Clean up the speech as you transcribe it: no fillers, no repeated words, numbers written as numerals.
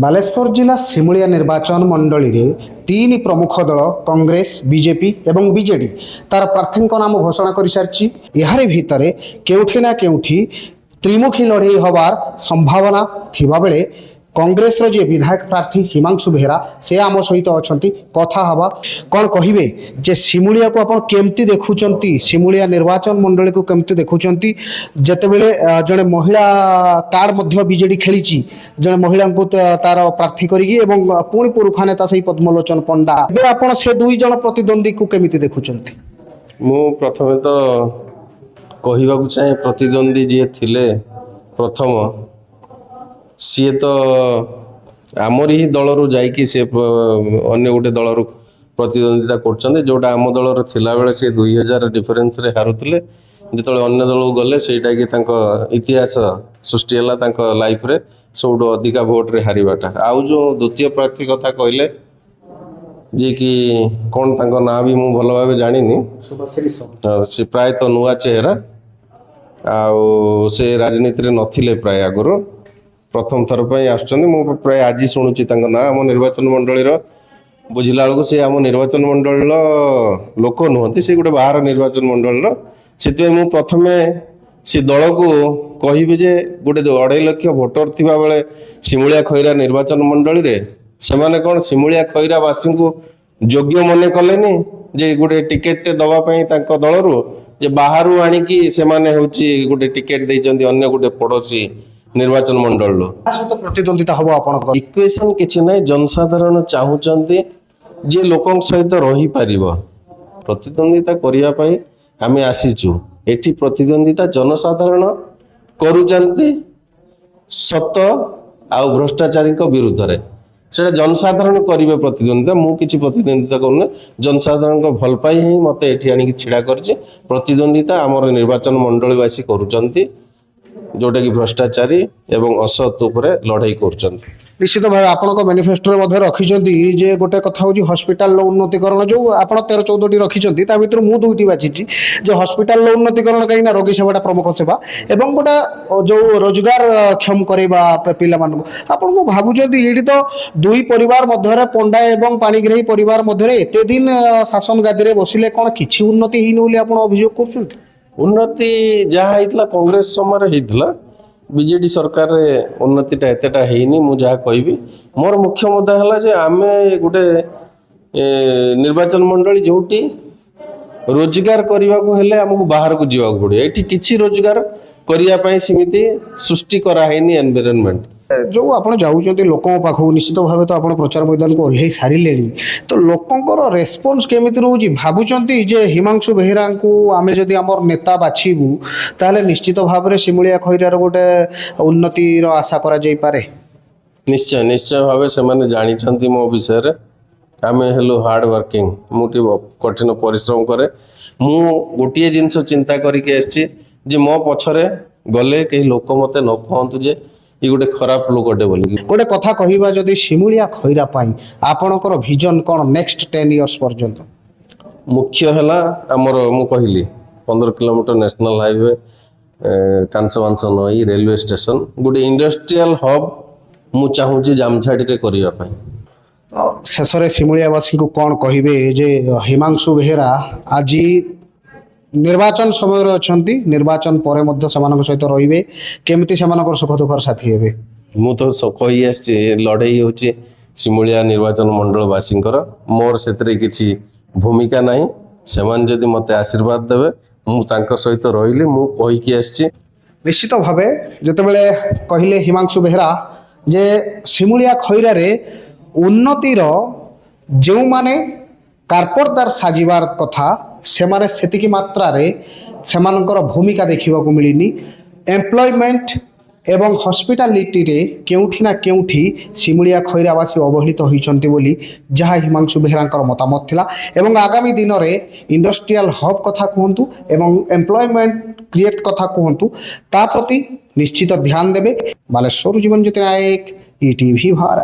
ବାଲେଶ୍ୱର ଜିଲ୍ଲା ସିମୁଳିଆ ନିର୍ବାଚନ ମଣ୍ଡଳୀରେ ତିନି ପ୍ରମୁଖ ଦଳ କଂଗ୍ରେସ ବିଜେପି ଏବଂ ବିଜେଡି ତାର ପ୍ରାର୍ଥୀଙ୍କ ନାମ ଘୋଷଣା କରିସାରିଛି। ଏହାରି ଭିତରେ କେଉଁଠି ନା କେଉଁଠି ତ୍ରିମୁଖୀ ଲଢ଼େଇ ହେବାର ସମ୍ଭାବନା ଥିବାବେଳେ କଂଗ୍ରେସର ଯିଏ ବିଧାୟକ ପ୍ରାର୍ଥୀ ହିମାଂଶୁ ବେହେରା ସେ ଆମ ସହିତ ଅଛନ୍ତି, କଥା ହେବା। କ'ଣ କହିବେ ଯେ ସିମୁଳିଆକୁ ଆପଣ କେମିତି ଦେଖୁଛନ୍ତି, ସିମୁଳିଆ ନିର୍ବାଚନ ମଣ୍ଡଳୀକୁ କେମିତି ଦେଖୁଛନ୍ତି? ଯେତେବେଳେ ଜଣେ ମହିଳା କାର୍ଡ ମଧ୍ୟ ବିଜେଡି ଖେଳିଛି, ଜଣେ ମହିଳାଙ୍କୁ ତାର ପ୍ରାର୍ଥୀ କରିକି, ଏବଂ ପୁଣି ପୁରୁଖା ନେତା ସେଇ ପଦ୍ମଲୋଚନ ପଣ୍ଡା। ଏବେ ଆପଣ ସେ ଦୁଇ ଜଣ ପ୍ରତିଦ୍ୱନ୍ଦ୍ୱୀକୁ କେମିତି ଦେଖୁଛନ୍ତି? ମୁଁ ପ୍ରଥମେ ତ କହିବାକୁ ଚାହେଁ, ପ୍ରତିଦ୍ୱନ୍ଦ୍ୱୀ ଯିଏ ଥିଲେ ପ୍ରଥମ, ସିଏ ତ ଆମରି ହିଁ ଦଳରୁ ଯାଇକି ସେ ଅନ୍ୟ ଗୋଟେ ଦଳରୁ ପ୍ରତିଦ୍ୱନ୍ଦ୍ୱିତା କରୁଛନ୍ତି, ଯେଉଁଟା ଆମ ଦଳର ଥିଲାବେଳେ ସେ 2000 ଡିଫରେନ୍ସରେ ହାରୁଥିଲେ। ଯେତେବେଳେ ଅନ୍ୟ ଦଳକୁ ଗଲେ ସେଇଟା କି ତାଙ୍କ ଇତିହାସ ସୃଷ୍ଟି ହେଲା ତାଙ୍କ ଲାଇଫରେ, ସବୁଠୁ ଅଧିକା ଭୋଟରେ ହାରିବାଟା। ଆଉ ଯେଉଁ ଦ୍ୱିତୀୟ ପ୍ରାର୍ଥୀ କଥା କହିଲେ, ଯିଏକି କ'ଣ ତାଙ୍କ ନାଁ ବି ମୁଁ ଭଲ ଭାବେ ଜାଣିନି, ସେ ପ୍ରାୟତଃ ନୂଆ ଚେହେରା, ଆଉ ସେ ରାଜନୀତିରେ ନଥିଲେ ପ୍ରାୟ ଆଗରୁ, ପ୍ରଥମ ଥର ପାଇଁ ଆସୁଛନ୍ତି। ମୁଁ ପ୍ରାୟ ଆଜି ଶୁଣୁଛି ତାଙ୍କ ନାଁ। ଆମ ନିର୍ବାଚନ ମଣ୍ଡଳୀର ବୁଝିଲା ବେଳକୁ ସେ ଆମ ନିର୍ବାଚନ ମଣ୍ଡଳୀର ଲୋକ ନୁହନ୍ତି, ସେ ଗୋଟେ ବାହାର ନିର୍ବାଚନ ମଣ୍ଡଳୀର। ସେଥିପାଇଁ ମୁଁ ପ୍ରଥମେ ସେ ଦଳକୁ କହିବି ଯେ ଗୋଟେ 2.5 ଲକ୍ଷ ଭୋଟର ଥିବାବେଳେ ସିମୁଳିଆ ଖଇରା ନିର୍ବାଚନ ମଣ୍ଡଳୀରେ ସେମାନେ କ'ଣ ସିମୁଳିଆ ଖଇରା ବାସୀଙ୍କୁ ଯୋଗ୍ୟ ମନେ କଲେନି ଯେ ଗୋଟେ ଟିକେଟଟେ ଦେବା ପାଇଁ ତାଙ୍କ ଦଳରୁ, ଯେ ବାହାରୁ ଆଣିକି ସେମାନେ ହେଉଛି ଗୋଟେ ଟିକେଟ ଦେଇଛନ୍ତି ଅନ୍ୟ ଗୋଟେ ପଡ଼ୋଶୀ ନିର୍ବାଚନ ମଣ୍ଡଳୀରୁ। ତା ସହିତ ପ୍ରତିଦ୍ୱନ୍ଦ୍ୱିତା ହେବ ଆପଣଙ୍କର? ଇକ୍ୱେସନ୍ କିଛି ନାହିଁ। ଜନସାଧାରଣ ଚାହୁଁଛନ୍ତି ଯେ ଲୋକଙ୍କ ସହିତ ରହିପାରିବ। ପ୍ରତିଦ୍ୱନ୍ଦ୍ୱିତା କରିବା ପାଇଁ ଆମେ ଆସିଛୁ। ଏଠି ପ୍ରତିଦ୍ୱନ୍ଦ୍ୱିତା ଜନସାଧାରଣ କରୁଛନ୍ତି ସତ ଆଉ ଭ୍ରଷ୍ଟାଚାରୀଙ୍କ ବିରୁଦ୍ଧରେ। ସେଇଟା ଜନସାଧାରଣ କରିବେ ପ୍ରତିଦ୍ୱନ୍ଦ୍ୱିତା। ମୁଁ କିଛି ପ୍ରତିଦ୍ୱନ୍ଦ୍ୱିତା କରୁନି। ଜନସାଧାରଣଙ୍କ ଭଲ ପାଇ ହିଁ ମୋତେ ଏଠି ଆଣିକି ଛିଡ଼ା କରିଛି। ପ୍ରତିଦ୍ୱନ୍ଦ୍ୱିତା ଆମର ନିର୍ବାଚନ ମଣ୍ଡଳୀବାସୀ କରୁଛନ୍ତି, ଯେଉଁଟାକି ଭ୍ରଷ୍ଟାଚାରୀ ଏବଂ ଅସତ ଉପରେ ଲଢ଼େଇ କରୁଛନ୍ତି। ନିଶ୍ଚିତ ଭାବେ ଆପଣଙ୍କ ମ୍ୟାନିଫେଷ୍ଟୋରେ ମଧ୍ୟ ରଖିଛନ୍ତି ଯେ ଗୋଟେ କଥା ହେଉଛି ହସ୍ପିଟାଲର ଉନ୍ନତିକରଣ, ଯେଉଁ ଆପଣ 13-14ଟି ରଖିଛନ୍ତି, ତା ଭିତରୁ ମୁଁ 2ଟି ବାଛିଛି। ଯେ ହସ୍ପିଟାଲର ଉନ୍ନତିକରଣ, କାହିଁକିନା ରୋଗୀ ସେବାଟା ପ୍ରମୁଖ ସେବା, ଏବଂ ଗୋଟେ ଯେଉଁ ରୋଜଗାର କ୍ଷମ କରାଇବା ପିଲାମାନଙ୍କୁ। ଆପଣ ମୁଁ ଭାବୁଛନ୍ତି ଏଇଠି ତ ଦୁଇ ପରିବାର ମଧ୍ୟରେ, ପଣ୍ଡା ଏବଂ ପାଣିଗ୍ରାହୀ ପରିବାର ମଧ୍ୟରେ ଏତେ ଦିନ ଶାସନ ଗାଦିରେ ବସିଲେ କ'ଣ କିଛି ଉନ୍ନତି ହେଇନି ବୋଲି ଆପଣ ଅଭିଯୋଗ କରୁଛନ୍ତି? ଉନ୍ନତି ଯାହା ହେଇଥିଲା କଂଗ୍ରେସ ସମୟରେ ହେଇଥିଲା, ବିଜେଡି ସରକାରରେ ଉନ୍ନତିଟା ଏତେଟା ହେଇନି। ମୁଁ ଯାହା କହିବି, ମୋର ମୁଖ୍ୟ ମୁଦ୍ଦା ହେଲା ଯେ ଆମେ ଗୋଟେ ନିର୍ବାଚନ ମଣ୍ଡଳୀ ଯେଉଁଠି ରୋଜଗାର କରିବାକୁ ହେଲେ ଆମକୁ ବାହାରକୁ ଯିବାକୁ ପଡ଼ିବ। ଏଠି କିଛି ରୋଜଗାର କରିବା ପାଇଁ ସେମିତି ସୃଷ୍ଟି କରାହେଇନି ଏନଭାଇରନମେଣ୍ଟ। ଯେଉଁ ଆପଣ ଯାଉଛନ୍ତି ଲୋକଙ୍କ ପାଖକୁ, ନିଶ୍ଚିତ ଭାବେ ତ ଆପଣ ପ୍ରଚାର ମଇଦାନକୁ ଓହ୍ଲାଇ ସାରିଲେଣି, ତ ଲୋକଙ୍କର ରେସ୍ପନ୍ସ କେମିତି ରହୁଛି? ଭାବୁଛନ୍ତି ଯେ ହିମାଂଶୁ ବେହେରାଙ୍କୁ ଆମେ ଯଦି ଆମର ନେତା ବାଛିବୁ, ତାହେଲେ ନିଶ୍ଚିତ ଭାବରେ ସିମୁଳିଆ ଖଇରାର ଗୋଟେ ଉନ୍ନତିର ଆଶା କରାଯାଇପାରେ? ନିଶ୍ଚୟ ନିଶ୍ଚୟ ଭାବେ ସେମାନେ ଜାଣିଛନ୍ତି ମୋ ବିଷୟରେ। ଆମେ ହେଲୁ ହାର୍ଡ ୱାର୍କିଂ। ମୁଁ ଟିକେ କଠିନ ପରିଶ୍ରମ କରେ। ମୁଁ ଗୋଟିଏ ଜିନିଷ ଚିନ୍ତା କରିକି ଆସିଛି ଯେ ମୋ ପଛରେ ଗଲେ କେହି ଲୋକ ମୋତେ ନ କହନ୍ତୁ ଯେ ଏ ଗୋଟେ ଖରାପ ଲୋକଟେ ବୋଲିକି। ଗୋଟେ କଥା କହିବା, ଯଦି ସିମୁଳିଆ ଖଇରା ପାଇଁ ଆପଣଙ୍କର ଭିଜନ କ'ଣ ନେକ୍ସଟ 10 ଇୟର୍ସ ପର୍ଯ୍ୟନ୍ତ? ମୁଖ୍ୟ ହେଲା ଆମର, ମୁଁ କହିଲି 15 କିଲୋମିଟର ନ୍ୟାସନାଲ ହାଇୱେ, କାଂସବାଂସ ନଈ, ରେଲୱେ ଷ୍ଟେସନ, ଗୋଟେ ଇଣ୍ଡଷ୍ଟ୍ରିଆଲ ହବ୍ ମୁଁ ଚାହୁଁଛି ଜାମଝାଡ଼ିରେ କରିବା ପାଇଁ। ଶେଷରେ ସିମୁଳିଆବାସୀଙ୍କୁ କ'ଣ କହିବେ ଯେ ହିମାଂଶୁ ବେହେରା ଆଜି ନିର୍ବାଚନ ସମୟରେ ଅଛନ୍ତି, ନିର୍ବାଚନ ପରେ ମଧ୍ୟ ସେମାନଙ୍କ ସହିତ ରହିବେ, କେମିତି ସେମାନଙ୍କର ସୁଖ ଦୁଃଖର ସାଥୀ ହେବେ? ମୁଁ ତ କହି ଆସିଛି, ଲଢ଼େଇ ହେଉଛି ସିମୁଳିଆ ନିର୍ବାଚନ ମଣ୍ଡଳବାସୀଙ୍କର। ମୋର ସେଥିରେ କିଛି ଭୂମିକା ନାହିଁ। ସେମାନେ ଯଦି ମୋତେ ଆଶୀର୍ବାଦ ଦେବେ, ମୁଁ ତାଙ୍କ ସହିତ ରହିଲି। ମୁଁ କହିକି ଆସିଛି। ନିଶ୍ଚିତ ଭାବେ ଯେତେବେଳେ କହିଲେ ହିମାଂଶୁ ବେହେରା ଯେ ସିମୁଳିଆ ଖଇରାରେ ଉନ୍ନତିର ଯେଉଁମାନେ କାର୍ପଟଦାର ସାଜିବାର କଥା, ସେମାନେ ସେତିକି ମାତ୍ରାରେ ସେମାନଙ୍କର ଭୂମିକା ଦେଖିବାକୁ ମିଳିନି। ଏମ୍ପ୍ଲୟମେଣ୍ଟ ଏବଂ ହସ୍ପିଟାଲିଟିରେ କେଉଁଠି ନା କେଉଁଠି ସିମୁଳିଆ ଖଇରାବାସୀ ଅବହେଳିତ ହୋଇଛନ୍ତି ବୋଲି ଯାହା ହିମାଂଶୁ ବେହେରାଙ୍କର ମତାମତ ଥିଲା। ଏବଂ ଆଗାମୀ ଦିନରେ ଇଣ୍ଡଷ୍ଟ୍ରିଆଲ ହବ୍ କଥା କୁହନ୍ତୁ ଏବଂ ଏମ୍ପ୍ଲୟମେଣ୍ଟ କ୍ରିଏଟ୍ କଥା କୁହନ୍ତୁ, ତା ପ୍ରତି ନିଶ୍ଚିତ ଧ୍ୟାନ ଦେବେ। ବାଲେଶ୍ୱର ଜୀବନଜ୍ୟୋତି ନାୟକ, ETV ଭାରତ।